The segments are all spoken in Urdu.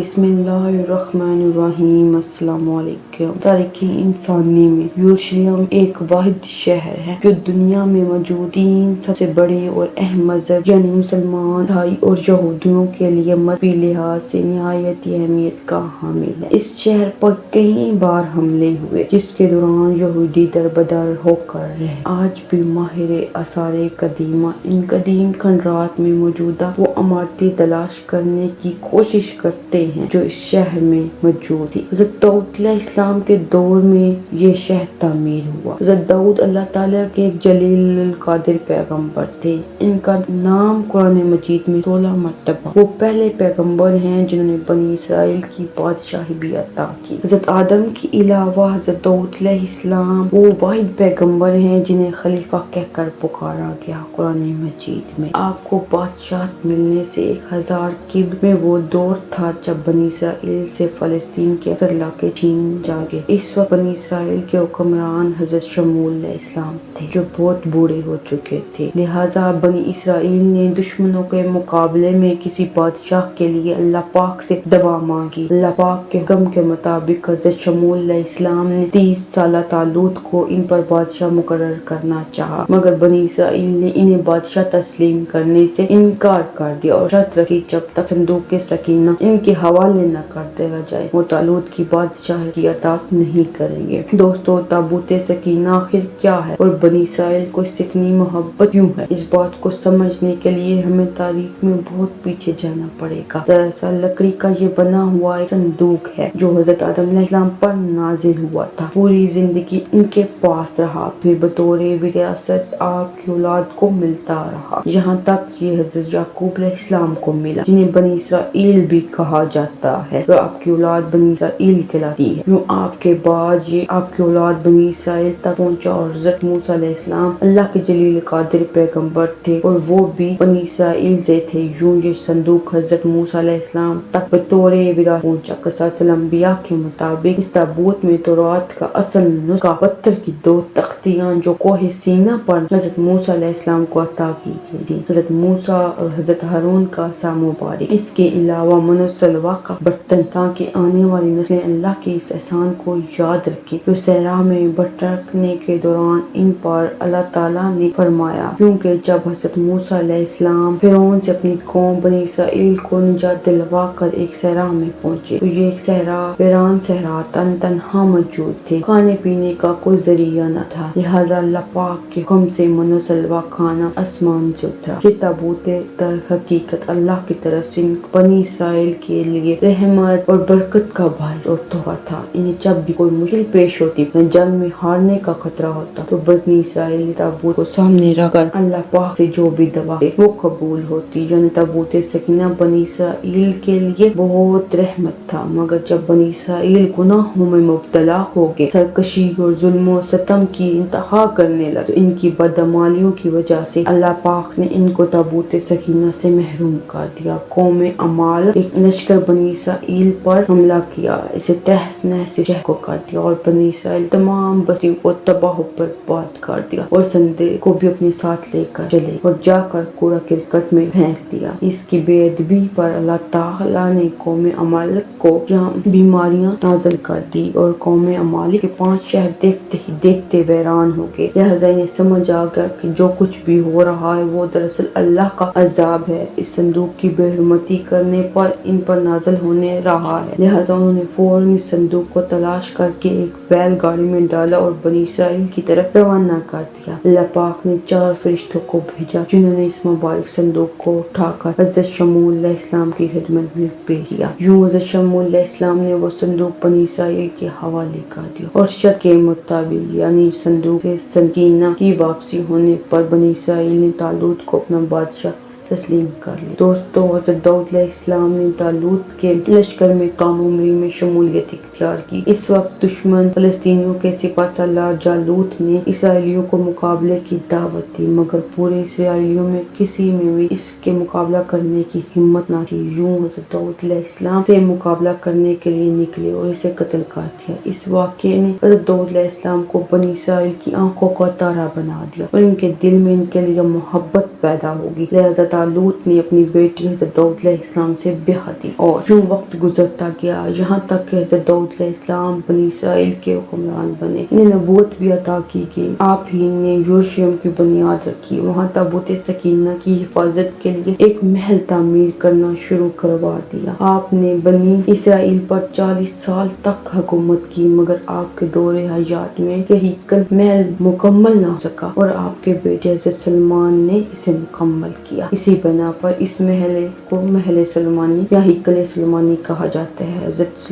بسم اللہ الرحمن الرحیم۔ السلام علیکم۔ تاریخ انسانی میں یروشلم ایک واحد شہر ہے جو دنیا میں موجود تین سب سے بڑے اور اہم مذہب یعنی مسلمان، عیسائی اور یہودیوں کے لیے مذہبی لحاظ سے نہایت اہمیت کا حامل ہے۔ اس شہر پر کئی بار حملے ہوئے جس کے دوران یہودی دربدر ہو کر رہے۔ آج بھی ماہر آثار قدیمہ ان قدیم کھنڈرات میں موجودہ وہ عمارتیں تلاش کرنے کی کوشش کرتے ہیں جو اس شہر میں موجود تھی۔ حضرت داؤد علیہ السلام کے دور میں یہ شہر تعمیر ہوا۔ حضرت داؤد اللہ تعالیٰ کے ایک جلیل القدر پیغمبر تھے۔ ان کا نام قرآن مجید میں 16 مرتبہ۔ وہ پہلے پیغمبر ہیں جنہوں نے بنی اسرائیل کی بادشاہی بھی عطا کی۔ حضرت آدم کے علاوہ حضرت داؤد علیہ السلام وہ واحد پیغمبر ہیں جنہیں خلیفہ کہہ کر پکارا گیا قرآن مجید میں۔ آپ کو بادشاہت ملنے سے 1000 قبل میں وہ دور تھا جب بنی اسرائیل سے فلسطین کے اکثر علاقے چھین جائے۔ اس وقت بنی اسرائیل کے حکمران حضرت شموئیل علیہ السلام تھے جو بہت بوڑھے ہو چکے تھے، لہٰذا بنی اسرائیل نے دشمنوں کے مقابلے میں کسی بادشاہ کے لیے اللہ پاک سے دعا مانگی۔ اللہ پاک کے حکم کے مطابق حضرت شموئیل علیہ السلام نے 30 سالہ طالوت کو ان پر بادشاہ مقرر کرنا چاہا، مگر بنی اسرائیل نے انہیں بادشاہ تسلیم کرنے سے انکار کر دیا اور شرط رکھی جب تک صندوق سکینہ ان کے حوالے نہ کر دیا جائے وہ طالوت کی بادشاہی کی اطاعت نہیں کریں گے۔ دوستو، تابوت سکینہ آخر کیا ہے اور بنی اسرائیل کو اس سے اتنی محبت کیوں ہے؟ اس بات کو سمجھنے کے لیے ہمیں تاریخ میں بہت پیچھے جانا پڑے گا۔ دراصل لکڑی کا یہ بنا ہوا ایک صندوق ہے جو حضرت آدم علیہ السلام پر نازل ہوا تھا۔ پوری زندگی ان کے پاس رہا، پھر بطور وراثت آپ کی اولاد کو ملتا رہا، یہاں تک یہ حضرت یعقوب علیہ السلام کو ملا جنہیں بنی اسرائیل بھی کہا جاتا ہے، اور آپ کی اولاد بنی اسرائیل کہلاتی ہے۔ یوں آپ کے بعد یہ آپ کی اولاد بنی اسرائیل تک پہنچا اور حضرت موسیٰ علیہ السلام اللہ کے جلیل القدر پیغمبر تھے اور وہ بھی بنی اسرائیل سے تھے۔ یوں یہ صندوق حضرت موسیٰ علیہ السلام تک بطور وراثت پہنچا۔ قصص الانبیاء کے مطابق اس تابوت میں تورات کا اصل نسخہ پتھر کی 2 تختیاں جو کوہ سینا پر حضرت موسیٰ علیہ السلام کو عطا کی گئی تھی، حضرت موسیٰ اور حضرت ہارون کا عصا مبارک۔ اس کے علاوہ من و سلویٰ کا برتن تاکہ آنے والی نسلیں اللہ کے اس احسان کو یاد رکھیں جو صحرا میں بھٹکنے کے دوران ان پر اللہ تعالیٰ نے فرمایا، کیونکہ جب حضرت موسیٰ علیہ السلام فرعون سے اپنی قوم بنی اسرائیل کو نجات دلوا کر ایک صحرا میں پہنچے تو یہ ایک صحرا ویران صحرا تنہا موجود تھے، کھانے پینے کا کوئی ذریعہ نہ تھا، لہٰذا اللہ پاک کے حکم سے من و سلویٰ کھانا آسمان سے اترا۔ یہ تابوت در حقیقت اللہ کی طرف سے بنی اسرائیل کے لیے رحمت اور برکت کا باعث اور تحفہ تھا۔ انہیں جب بھی کوئی مشکل پیش ہوتی، جنگ میں ہارنے کا خطرہ ہوتا تو بنی اسرائیل تابوت کو سامنے رکھ کر اللہ پاک سے جو بھی دعا وہ قبول ہوتی، یعنی تابوت سکینہ بنی اسرائیل کے لیے بہت رحمت تھا۔ مگر جب بنی اسرائیل گناہوں میں مبتلا ہو گئے، سرکشی اور ظلم و ستم کی انتہا کرنے لگے تو ان کی بدعمالیوں کی وجہ سے اللہ پاک نے ان کو تابوت سکینہ سے محروم کر دیا۔ قوم عمال ایک لشکر بنی اسرائیل پر حملہ کیا، اسے تہس نہس شہر کو کر دیا اور بنی اسرائیل تمام بستیوں کو تباہ و برباد کر دیا اور صندوق کو بھی اپنے ساتھ لے کر چلے اور جا کر کوڑا کرکٹ میں پھینک دیا۔ اس کی بے ادبی پر اللہ تعالیٰ نے قوم عمالق کو یہاں بیماریاں نازل کر دی اور قوم عمالق کے 5 شہر دیکھتے ہی دیکھتے ویران ہو گئے، لہٰذا انہیں سمجھ آ گیا کہ جو کچھ بھی ہو رہا ہے وہ دراصل اللہ کا عذاب ہے، اس صندوق کی بے حرمتی کرنے پر ان پر نازل ہونے رہا ہے، لہٰذا انہوں نے فوراً اس صندوق کو تلاش کر کے ایک بیل گاڑی میں ڈالا اور بنی اسرائیل کی طرف روانہ کر دیا۔ اللہ پاک نے 4 فرشتوں کو بھیجا جنہوں نے اس مبارک صندوق کو اٹھا کر حضرت شموئیل علیہ السلام کی خدمت میں پیش کیا۔ یوں حضرت شموئیل علیہ السلام نے وہ صندوق بنی اسرائیل کے حوالے کر دیا اور شرط کے مطابق یعنی صندوق سکینہ کی واپسی ہونے پر بنی اسرائیل نے طالوت کو اپنا بادشاہ تسلیم کر لی۔ دوستو، حضرت داؤد علیہ السلام نے طالوت کے لشکر میں تعامل میں شمولیت اختیار کی۔ اس وقت دشمن فلسطینیوں کے سپہ سالار جالوت نے اسرائیلیوں کو مقابلے کی دعوت دی، مگر پورے اسرائیلیوں میں کسی میں بھی اس کے مقابلہ کرنے کی ہمت نہ تھی۔ یوں حضرت داؤد علیہ السلام سے مقابلہ کرنے کے لیے نکلے اور اسے قتل کر دیا۔ اس واقعے نے حضرت داؤد علیہ السلام کو بنی اسرائیل کی آنکھوں کا تارا بنا دیا اور ان کے دل میں ان کے لیے محبت پیدا ہوگی، لہٰذا لوط نے اپنی بیٹی حضرت داؤد علیہ السلام سے بیاہ دی، اور یوں وقت گزرتا گیا یہاں تک کہ حضرت داؤد علیہ السلام بنی اسرائیل کے حکمران بنے۔ انہیں نبوت بھی عطا کی گئی۔ آپ ہی نے یروشلم کی بنیاد رکھی، وہاں تابوت سکینہ کی حفاظت کے لیے ایک محل تعمیر کرنا شروع کروا دیا۔ آپ نے بنی اسرائیل پر 40 سال تک حکومت کی، مگر آپ کے دور حیات میں یہ ہیکل محل مکمل نہ ہو سکا، اور آپ کے بیٹے حضرت سلیمان نے اسے مکمل کیا۔ اسی بنا پر اس محل کو محل سلیمانی یا ہیکل سلیمانی کہا جاتا ہے۔ حضرت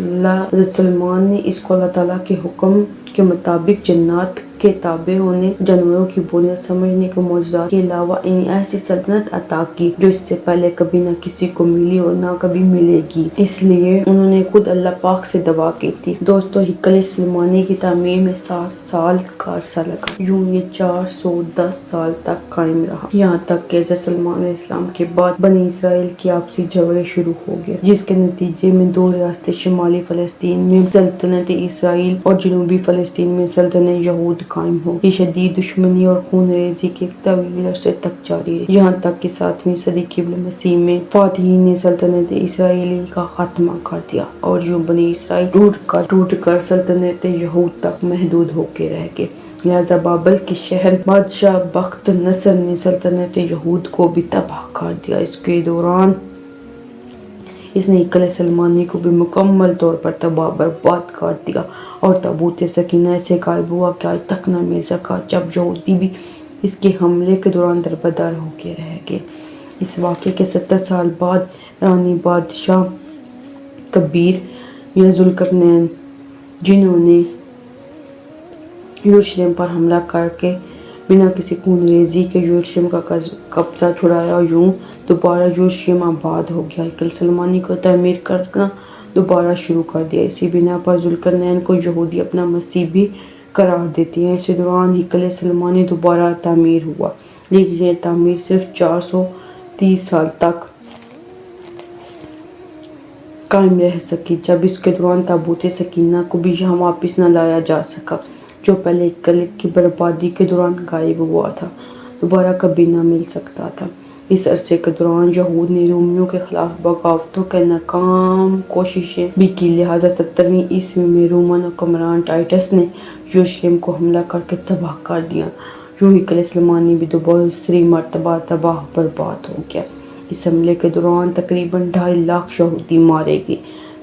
سلیمان نے اس کو اللہ تعالیٰ کے حکم کے مطابق جنات کے تابع ہونے، جانوروں کی بولیاں سمجھنے کے معجزات کے علاوہ انہیں ایسی سلطنت عطا کی جو اس سے پہلے کبھی نہ کسی کو ملی اور نہ کبھی ملے گی۔ اس لیے انہوں نے خود اللہ پاک سے دعا کی تھی۔ دوستو، ہیکل سلیمانی کی تعمیر میں 7 سال کا عرصہ لگا۔ یوں یہ 410 سال تک قائم رہا، یہاں تک کہ حضرت سلیمان علیہ السلام کے بعد بنی اسرائیل کے آپسی جھگڑے شروع ہو گئے، جس کے نتیجے میں 2 ریاستیں شمالی فلسطین میں سلطنت اسرائیل اور جنوبی فلسطین میں سلطنت یہود قائم ہو۔ یہ شدید دشمنی اور خون ریزی کے ایک طویل عرصے تک جاری رہی، یہاں تک کہ 7ویں صدی قبل مسیح میں فاتحین نے سلطنت اسرائیلی کا خاتمہ کر دیا، اور یوں بنی اسرائیل ٹوٹ کر سلطنت یہود تک محدود ہو کے رہ گئے۔ لہذا بابل کے شہر بادشاہ بخت نصر نے سلطنت یہود کو بھی تباہ کر دیا۔ اس کے دوران اس نے ہیکل سلیمانی کو بھی مکمل طور پر تباہ برباد کر دیا، اور تابوت سکینہ ایسے غائب ہوا کہ آج تک نہ مل سکا، جب یہودی بھی اس کے حملے کے دوران دربدر ہو کے رہ گئے۔ اس واقعے کے 70 سال بعد ایرانی بادشاہ کبیر یا ذوالقرنین، جنہوں نے یروشلم پر حملہ کر کے بنا کسی خون ریزی کے یروشلم کا قبضہ چھڑایا، یوں دوبارہ یروشلم آباد ہو گیا۔ ہیکل سلیمانی کو تعمیر کرنا دوبارہ شروع کر دیا۔ اسی بنا پر ذوالقرنین کو یہودی اپنا مسیح بھی قرار دیتے ہیں۔ اسی دوران ہیکل سلیمانی دوبارہ تعمیر ہوا، لیکن یہ تعمیر صرف 430 سال تک قائم رہ سکی، جب اس کے دوران تابوت سکینہ کو بھی یہاں واپس نہ لایا جا سکا، جو پہلے ہیکل کی بربادی کے دوران غائب ہوا تھا، دوبارہ کبھی نہ مل سکتا تھا۔ اس عرصے کے دوران یہود نے رومیوں کے خلاف بغاوتوں کی ناکام کوششیں بھی کی، لہٰذا 70ویں عیسوی میں رومن حکمران ٹائٹس نے یروشلم کو حملہ کر کے تباہ کر دیا۔ یوں ہیکل سلیمانی بھی دوسری مرتبہ تباہ برباد ہو گیا۔ اس حملے کے دوران تقریباً 2.5 لاکھ یہودی مارے گئے،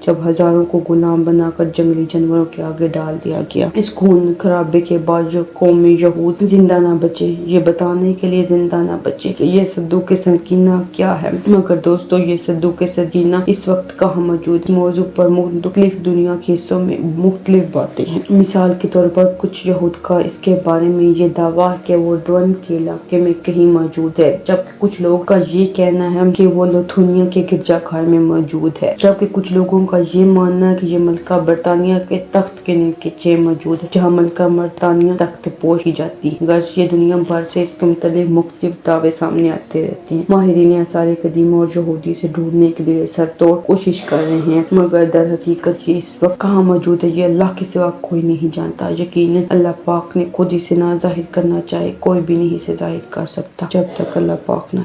جب ہزاروں کو غلام بنا کر جنگلی جانوروں کے آگے ڈال دیا گیا۔ اس خون خرابے کے بعد قوم یہود زندہ نہ بچے، یہ بتانے کے لیے زندہ نہ بچے کہ یہ صدوق سکینہ کیا ہے۔ مگر دوستو، یہ صدوق سکینہ اس وقت کہاں موجود ہے؟ اس موضوع پر مختلف دنیا کے حصوں میں مختلف باتیں ہیں۔ مثال کے طور پر کچھ یہود کا اس کے بارے میں یہ دعویٰ ہے کہ وہ ڈرون کے علاقے میں کہیں موجود ہے، جبکہ کچھ لوگوں کا یہ کہنا ہے کہ وہ لتھونیا کے گرجا گھر میں موجود ہے، جبکہ کچھ لوگوں کا یہ ماننا ہے کہ یہ ملکہ برطانیہ کے تخت کے نیچے موجود ہے، جہاں ملکہ برطانیہ تخت پوش کی جاتی ہے۔ غرض یہ دنیا بھر سے اس کے متعلق مختلف دعوے سامنے آتے رہتے ہیں۔ ماہرین آثار قدیمہ اور یہودی سے ڈھونڈنے کے لیے سر توڑ کوشش کر رہے ہیں، مگر در حقیقت یہ اس وقت کہاں موجود ہے، یہ اللہ کے سوا کوئی نہیں جانتا۔ یقیناً اللہ پاک نے خود اسے نہ ظاہر کرنا چاہے، کوئی بھی نہیں اسے ظاہر کر سکتا جب تک اللہ پاک نہ